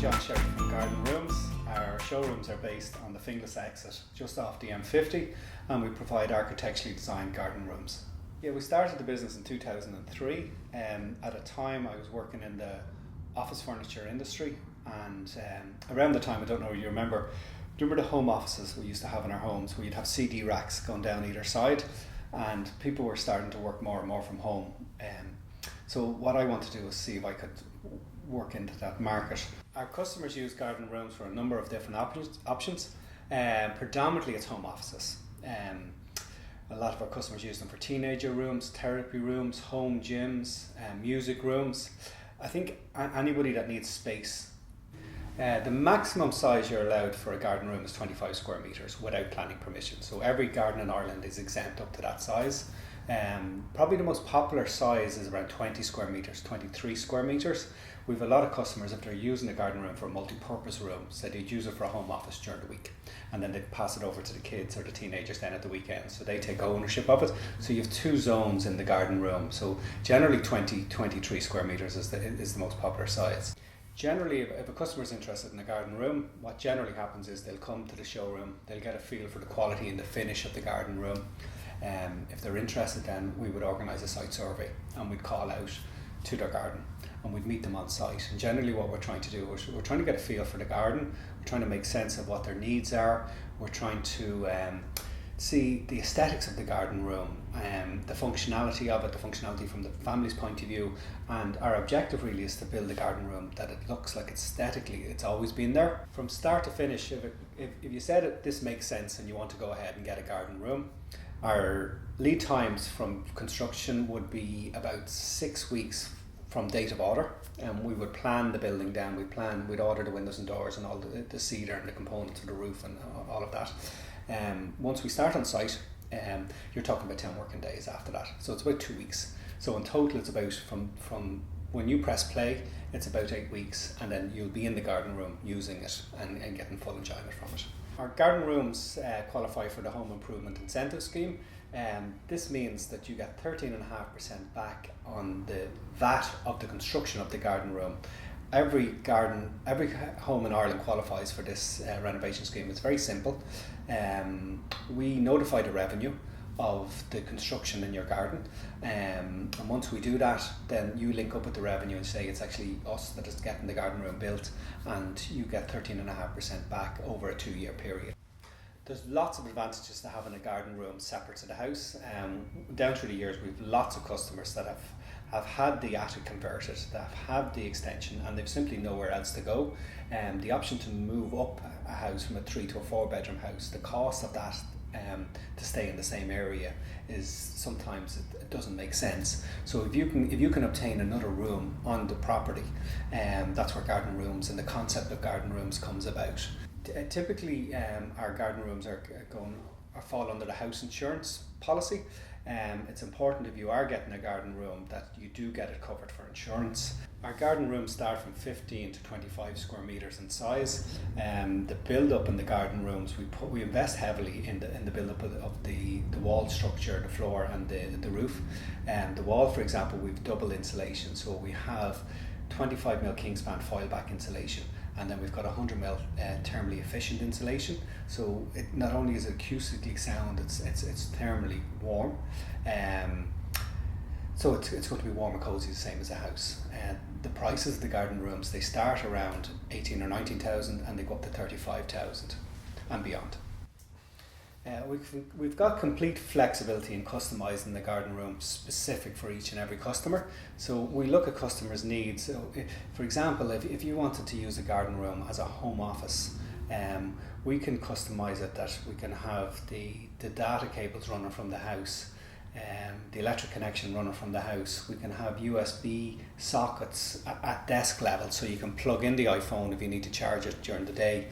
John Sherry from Garden Rooms. Our showrooms are based on the Finglas exit just off the M50, and we provide architecturally designed garden rooms. Yeah, we started the business in 2003. At a time I was working in the office furniture industry, and around the time, I don't know if you remember the home offices we used to have in our homes, where you'd have CD racks going down either side, and people were starting to work more and more from home. So what I wanted to do was see if I could work into that market. Our customers use garden rooms for a number of different options. Predominantly it's home offices. A lot of our customers use them for teenager rooms, therapy rooms, home gyms, music rooms. I think anybody that needs space. The maximum size you're allowed for a garden room is 25 square metres without planning permission. So every garden in Ireland is exempt up to that size. Probably the most popular size is around 20 square metres, 23 square metres. We have a lot of customers, if they're using a garden room for a multi-purpose room, so they'd use it for a home office during the week, and then they'd pass it over to the kids or the teenagers then at the weekend, so they take ownership of it. So you have two zones in the garden room. So generally 23 square metres is the most popular size. Generally, if a customer is interested in a garden room, what generally happens is they'll come to the showroom, they'll get a feel for the quality and the finish of the garden room. If they're interested, then we would organise a site survey, and we'd call out to their garden and we'd meet them on site. And generally what we're trying to do is we're trying to get a feel for the garden, we're trying to make sense of what their needs are, we're trying to see the aesthetics of the garden room, the functionality of it, the functionality from the family's point of view, and our objective really is to build a garden room that it looks like aesthetically it's always been there. From start to finish, if you said it, this makes sense and you want to go ahead and get a garden room, our lead times from construction would be about 6 weeks from date of order, and we would plan the building down. We'd order the windows and doors and all the cedar and the components of the roof and all of that. Once we start on site, you're talking about 10 working days after that. So it's about 2 weeks. So in total it's about from when you press play, it's about 8 weeks, and then you'll be in the garden room using it and getting full enjoyment from it. Our garden rooms qualify for the Home Improvement Incentive Scheme. This means that you get 13.5% back on the VAT of the construction of the garden room. Every home in Ireland qualifies for this renovation scheme. It's very simple. We notify the revenue of the construction in your garden, and once we do that, then you link up with the revenue and say it's actually us that is getting the garden room built, and you get 13.5% back over a 2-year period. There's lots of advantages to having a garden room separate to the house. Down through the years, we've lots of customers that have had the attic converted, that have had the extension, and they've simply nowhere else to go. The option to move up a house from a 3 to a 4 bedroom house, the cost of that to stay in the same area is sometimes it doesn't make sense. So if you can obtain another room on the property, that's where garden rooms and the concept of garden rooms comes about. Typically our garden rooms fall under the house insurance policy. It's important, if you are getting a garden room, that you do get it covered for insurance. Our garden rooms start from 15 to 25 square metres in size. The build up in the garden rooms, we invest heavily in the build up of the wall structure, the floor and the roof. The wall, for example, we've double insulation, so we have 25mm Kingspan foil back insulation, and then we've got 100mm thermally efficient insulation. So it not only is it acoustically sound, it's thermally warm. So it's going to be warm and cozy, the same as a house. The prices of the garden rooms, they start around 18 or 19,000 and they go up to 35,000 and beyond. We've got complete flexibility in customising the garden room specific for each and every customer. So we look at customers' needs. So for example, if you wanted to use a garden room as a home office, we can customise it that we can have the data cables running from the house, the electric connection running from the house. We can have USB sockets at desk level, so you can plug in the iPhone if you need to charge it during the day.